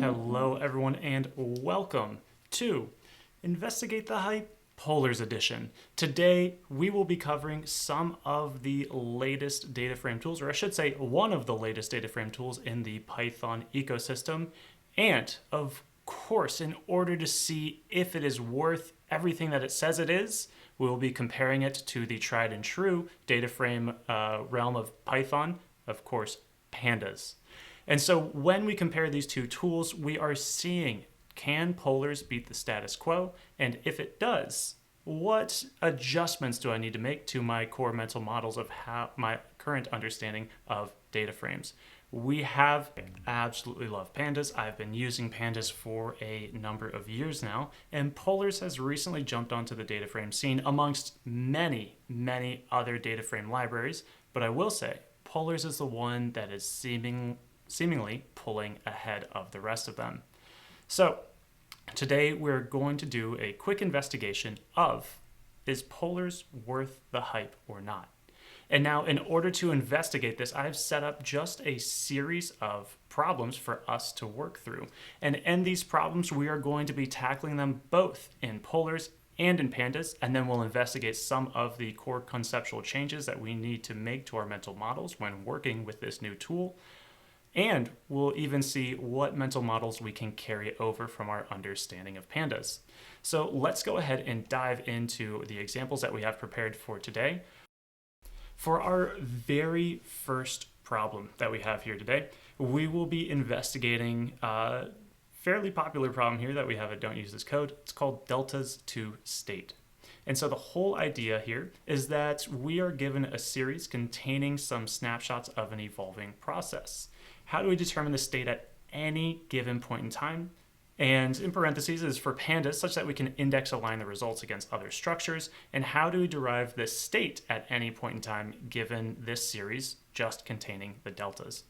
Hello everyone and welcome to Investigate the Hype Polars Edition. Today we will be covering some of the latest DataFrame tools, or I should say one of the latest DataFrame tools in the Python ecosystem. And of course, in order to see if it is worth everything that it says it is, we will be comparing it to the tried and true DataFrame realm of Python, of course, pandas. And so when we compare these two tools, we are seeing, can Polars beat the status quo? And if it does, what adjustments do I need to make to my core mental models of how my current understanding of data frames? Absolutely love pandas. I've been using pandas for a number of years now, and Polars has recently jumped onto the DataFrame scene amongst many, many other DataFrame libraries. But I will say, Polars is the one that is seemingly pulling ahead of the rest of them. So today we're going to do a quick investigation of, is Polars worth the hype or not? And now in order to investigate this, I've set up just a series of problems for us to work through. And in these problems, we are going to be tackling them both in Polars and in pandas, and then we'll investigate some of the core conceptual changes that we need to make to our mental models when working with this new tool. And we'll even see what mental models we can carry over from our understanding of pandas. So let's go ahead and dive into the examples that we have prepared for today. For our very first problem that we have here today, we will be investigating a fairly popular problem here that we have at Don't Use This Code. It's called deltas to state. And so the whole idea here is that we are given a series containing some snapshots of an evolving process. How do we determine the state at any given point in time? And in parentheses is for pandas, such that we can index align the results against other structures. And how do we derive this state at any point in time given this series just containing the deltas?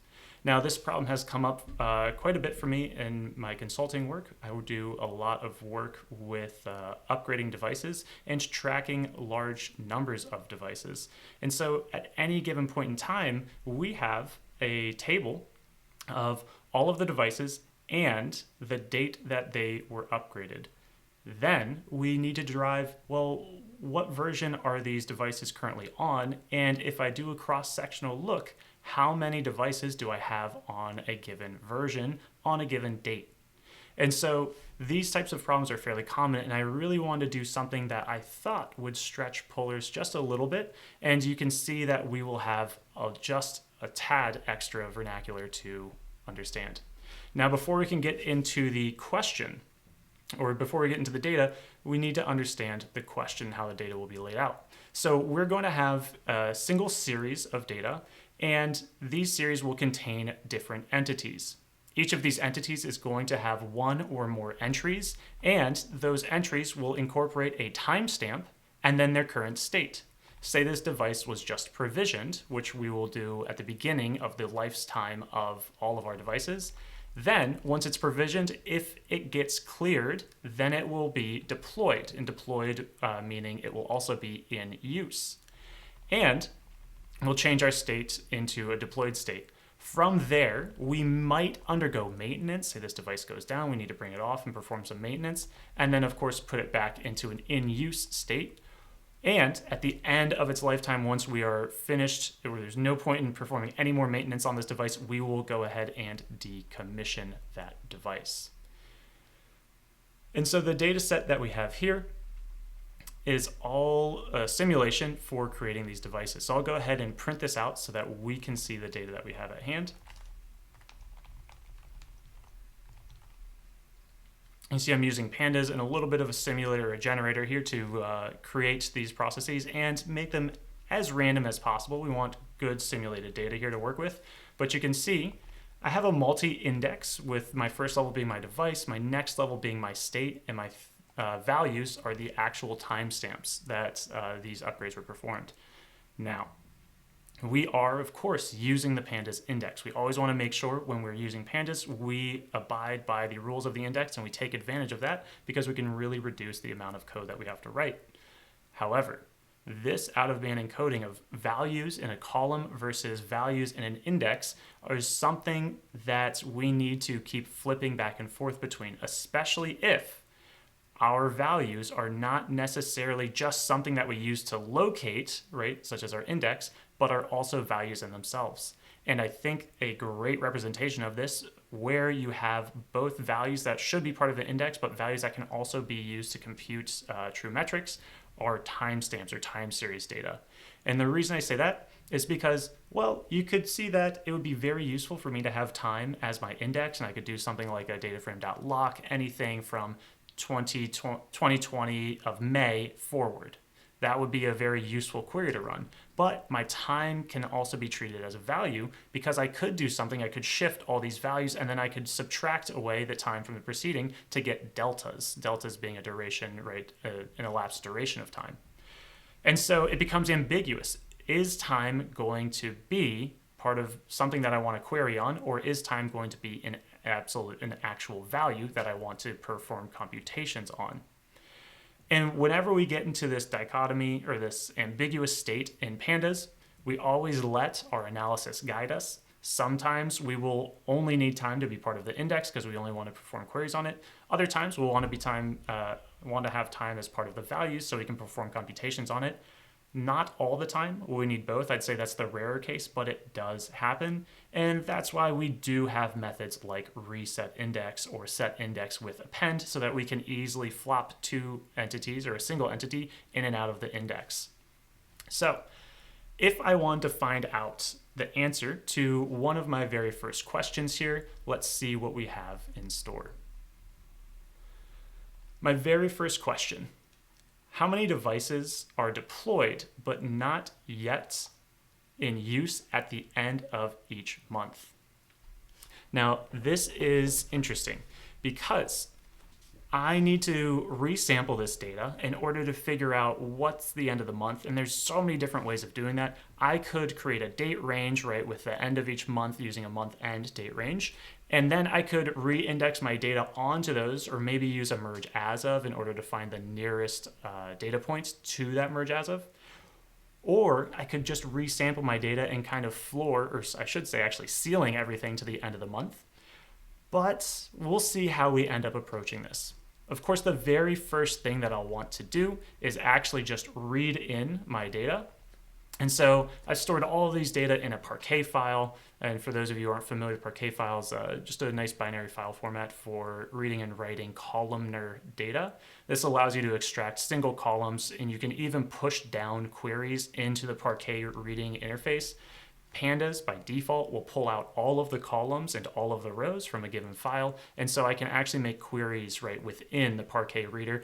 Now, this problem has come up quite a bit for me in my consulting work. I would do a lot of work with upgrading devices and tracking large numbers of devices. And so at any given point in time, we have a table of all of the devices and the date that they were upgraded. Then we need to derive, well, what version are these devices currently on? And if I do a cross-sectional look, how many devices do I have on a given version on a given date? And so these types of problems are fairly common, and I really wanted to do something that I thought would stretch Polars just a little bit. And you can see that we will have just a tad extra vernacular to understand. Now, before we can get into the question, or before we get into the data, we need to understand the question, how the data will be laid out. So we're going to have a single series of data, and these series will contain different entities. Each of these entities is going to have one or more entries, and those entries will incorporate a timestamp and then their current state. Say this device was just provisioned, which we will do at the beginning of the lifetime of all of our devices. Then, once it's provisioned, if it gets cleared, then it will be deployed. And deployed meaning it will also be in use. And we'll change our state into a deployed state. From there, we might undergo maintenance. Say this device goes down, we need to bring it off and perform some maintenance. And then, of course, put it back into an in-use state. And at the end of its lifetime, once we are finished, or there's no point in performing any more maintenance on this device, we will go ahead and decommission that device. And so the data set that we have here is all a simulation for creating these devices. So I'll go ahead and print this out so that we can see the data that we have at hand. You see I'm using pandas and a little bit of a simulator or a generator here to create these processes and make them as random as possible. We want good simulated data here to work with. But you can see I have a multi-index with my first level being my device, my next level being my state, and my values are the actual timestamps that these upgrades were performed. Now, we are, of course, using the pandas index. We always want to make sure when we're using pandas, we abide by the rules of the index and we take advantage of that because we can really reduce the amount of code that we have to write. However, this out-of-band encoding of values in a column versus values in an index is something that we need to keep flipping back and forth between, especially if our values are not necessarily just something that we use to locate, right, such as our index, but are also values in themselves. And I think a great representation of this, where you have both values that should be part of the index, but values that can also be used to compute true metrics, are timestamps or time series data. And the reason I say that is because, well, you could see that it would be very useful for me to have time as my index, and I could do something like a dataframe.lock, anything from 2020 of May forward. That would be a very useful query to run. But my time can also be treated as a value, because I could do something, I could shift all these values, and then I could subtract away the time from the preceding to get deltas. Deltas being a duration, right, an elapsed duration of time. And so it becomes ambiguous. Is time going to be part of something that I want to query on, or is time going to be an actual value that I want to perform computations on? And whenever we get into this dichotomy or this ambiguous state in pandas, we always let our analysis guide us. Sometimes we will only need time to be part of the index because we only want to perform queries on it. Other times we'll want to have time as part of the values so we can perform computations on it. Not all the time will we need both. I'd say that's the rarer case, but it does happen. And that's why we do have methods like reset index or set index with append, so that we can easily flop two entities or a single entity in and out of the index. So if I want to find out the answer to one of my very first questions here, let's see what we have in store. My very first question: how many devices are deployed but not yet in use at the end of each month? Now, this is interesting because I need to resample this data in order to figure out what's the end of the month. And there's so many different ways of doing that. I could create a date range, right, with the end of each month using a month end date range. And then I could re-index my data onto those, or maybe use a merge as of in order to find the nearest data points to that merge as of. Or I could just resample my data and kind of floor, or I should say actually ceiling everything to the end of the month. But we'll see how we end up approaching this. Of course, the very first thing that I'll want to do is actually just read in my data. And so I've stored all of these data in a Parquet file. And for those of you who aren't familiar with Parquet files, just a nice binary file format for reading and writing columnar data. This allows you to extract single columns, and you can even push down queries into the Parquet reading interface. Pandas, by default, will pull out all of the columns and all of the rows from a given file. And so I can actually make queries right within the Parquet reader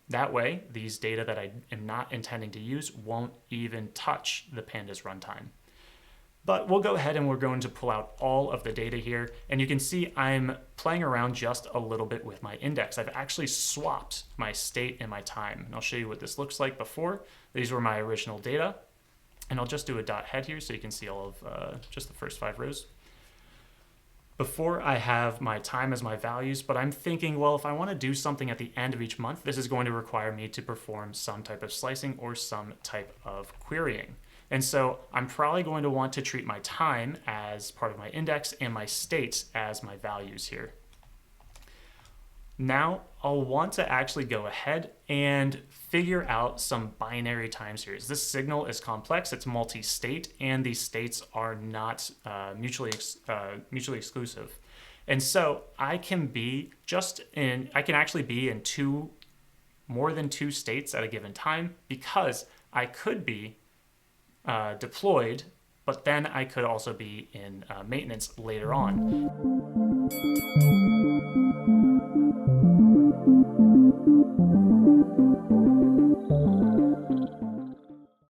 that way, these data that I am not intending to use won't even touch the Pandas runtime. But we'll go ahead and we're going to pull out all of the data here. And you can see I'm playing around just a little bit with my index. I've actually swapped my state and my time. And I'll show you what this looks like before. These were my original data. And I'll just do a dot head here so you can see all of just the first 5 rows. Before I have my time as my values, but I'm thinking, well, if I want to do something at the end of each month, this is going to require me to perform some type of slicing or some type of querying. And so I'm probably going to want to treat my time as part of my index and my state as my values here. Now I'll want to actually go ahead and figure out some binary time series. This signal is complex, it's multi-state, and these states are not mutually exclusive. And so I can actually be in more than two states at a given time, because I could be deployed, but then I could also be in maintenance later on.